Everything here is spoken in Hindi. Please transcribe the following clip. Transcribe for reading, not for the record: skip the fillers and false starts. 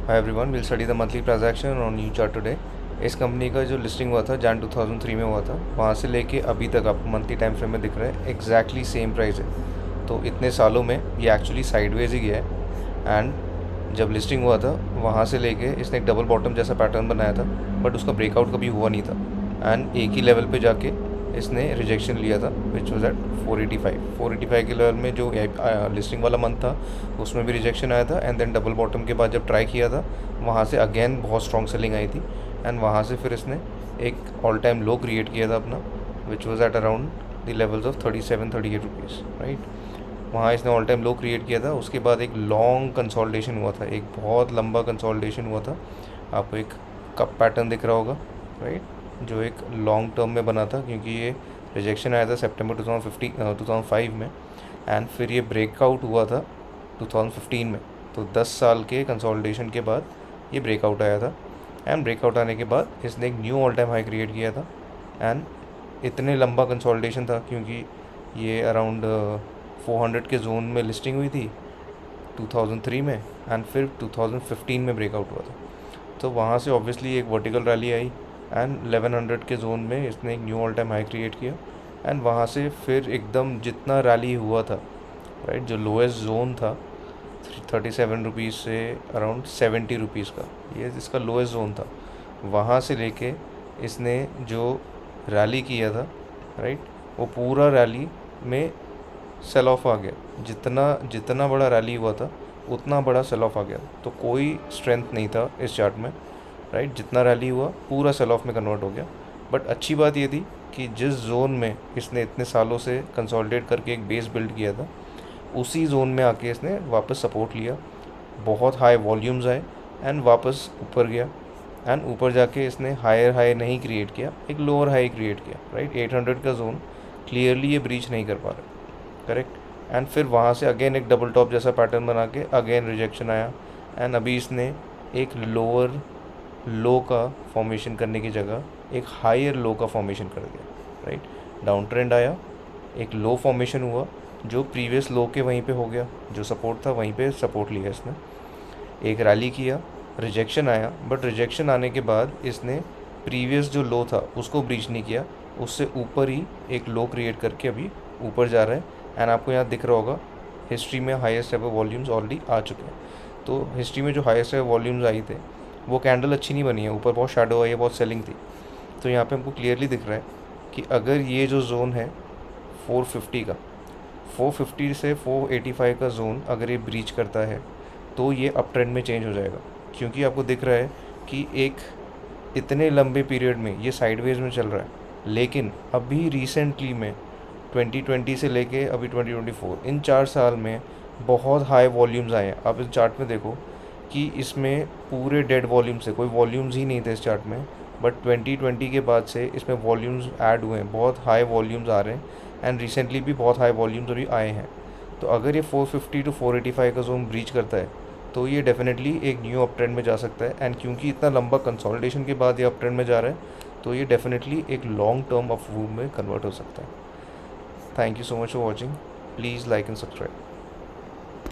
Hi everyone, will study the monthly transaction on new chart today. इस कंपनी का जो लिस्टिंग हुआ था जैन 2003 में हुआ था, वहाँ से लेके अभी तक आपको मंथली टाइम फ्रेम में दिख रहा है एग्जैक्टली सेम प्राइस है। तो इतने सालों में ये एक्चुअली साइडवेज ही गया है। एंड जब लिस्टिंग हुआ था वहाँ से लेके इसने एक डबल बॉटम जैसा पैटर्न बनाया था, बट उसका ब्रेकआउट कभी हुआ नहीं था। एंड एक ही लेवल पे जाके इसने रिजेक्शन लिया था विच वॉज एट 485 के लेवल में। जो लिस्टिंग वाला मंथ था उसमें भी रिजेक्शन आया था, एंड देन डबल बॉटम के बाद जब ट्राई किया था वहाँ से अगेन बहुत स्ट्रॉन्ग सेलिंग आई थी। एंड वहाँ से फिर इसने एक ऑल टाइम लो क्रिएट किया था अपना, which was at around the levels of 37-38 rupees, right. वहाँ इसने ऑल टाइम लो क्रिएट किया था। उसके बाद एक लॉन्ग कंसोलिडेशन हुआ था, एक बहुत लंबा कंसोलिडेशन हुआ था। आपको एक कप पैटर्न दिख रहा होगा, राइट, जो एक लॉन्ग टर्म में बना था, क्योंकि ये रिजेक्शन आया था सितंबर 2005 में। एंड फिर ये ब्रेकआउट हुआ था 2015 में। तो 10 साल के कंसोलिडेशन के बाद ये ब्रेकआउट आया था। एंड ब्रेकआउट आने के बाद इसने एक knew all time high create किया था। एंड इतने लंबा कंसोलिडेशन था क्योंकि ये अराउंड 400 के जोन में लिस्टिंग हुई थी 2003 में, एंड फिर 2015 में ब्रेकआउट हुआ था। तो वहाँ से ऑब्वियसली एक वर्टिकल रैली आई, एंड 1100 के जोन में इसने एक knew all time high create किया। एंड वहाँ से फिर एकदम जितना रैली हुआ था, राइट, जो लोएस्ट जोन था 37 रुपीज़ से अराउंड 70 रुपीज़ का, ये इसका लोएस्ट जोन था। वहाँ से लेके इसने जो रैली किया था, राइट, वो पूरा रैली में सेल ऑफ आ गया। जितना जितना बड़ा रैली हुआ था उतना बड़ा सेल ऑफ आ गया। तो कोई स्ट्रेंथ नहीं था इस चार्ट में, राइट। जितना रैली हुआ पूरा सेल ऑफ में कन्वर्ट हो गया। बट अच्छी बात ये थी कि जिस जोन में इसने इतने सालों से कंसोलिडेट करके एक बेस बिल्ड किया था, उसी जोन में आके इसने वापस सपोर्ट लिया। बहुत हाई वॉल्यूम्स आए एंड वापस ऊपर गया। एंड ऊपर जाके इसने हायर हाई नहीं क्रिएट किया, एक लोअर हाई क्रिएट किया, राइट। 800 का जोन क्लियरली ये ब्रीच नहीं कर पा रहा, करेक्ट। एंड फिर वहाँ से अगेन एक डबल टॉप जैसा पैटर्न बना के अगेन रिजेक्शन आया। एंड अभी इसने एक लोअर लो का फॉर्मेशन करने की जगह एक हायर लो का फॉर्मेशन कर दिया, राइट। डाउन ट्रेंड आया, एक लो फॉर्मेशन हुआ जो प्रीवियस लो के वहीं पे हो गया, जो सपोर्ट था वहीं पे सपोर्ट लिया इसने। एक रैली किया, रिजेक्शन आया, बट रिजेक्शन आने के बाद इसने प्रीवियस जो लो था उसको ब्रीच नहीं किया, उससे ऊपर ही एक लो क्रिएट करके अभी ऊपर जा रहा है। एंड आपको यहाँ दिख रहा होगा हिस्ट्री में हाईएस्ट एवर वॉल्यूम्स ऑलरेडी आ चुके हैं। तो हिस्ट्री में जो हाईएस्ट एवर वॉल्यूम्स आई थे वो कैंडल अच्छी नहीं बनी है, ऊपर बहुत शेडो आई है, बहुत सेलिंग थी। तो यहाँ पे हमको क्लियरली दिख रहा है कि अगर ये जो जोन है 450 का, 450 से 485 का जोन अगर ये ब्रीच करता है तो ये अप ट्रेंड में चेंज हो जाएगा। क्योंकि आपको दिख रहा है कि एक इतने लंबे पीरियड में ये साइडवेज में चल रहा है, लेकिन अभी रिसेंटली में 2020 से लेके अभी 2024, इन 4 साल में बहुत हाई वॉल्यूम्स आए हैं। आप इस चार्ट में देखो कि इसमें पूरे डेड वॉल्यूम से कोई वॉल्यूम्स ही नहीं थे इस चार्ट में, बट 2020 के बाद से इसमें वॉल्यूम्स ऐड हुए हैं, बहुत हाई वॉल्यूम्स आ रहे हैं। एंड रिसेंटली भी बहुत हाई वॉल्यूम्स अभी आए हैं। तो अगर ये 450 टू 485 का जोन ब्रीच करता है तो ये डेफिनेटली एक न्यू अप ट्रेंड में जा सकता है। एंड क्योंकि इतना लंबा कंसोलिडेशन के बाद ये अप ट्रेंड में जा रहा है तो ये डेफिनेटली एक लॉन्ग टर्म अप मूव में कन्वर्ट हो सकता है। Thank you so much for watching. Please like and subscribe.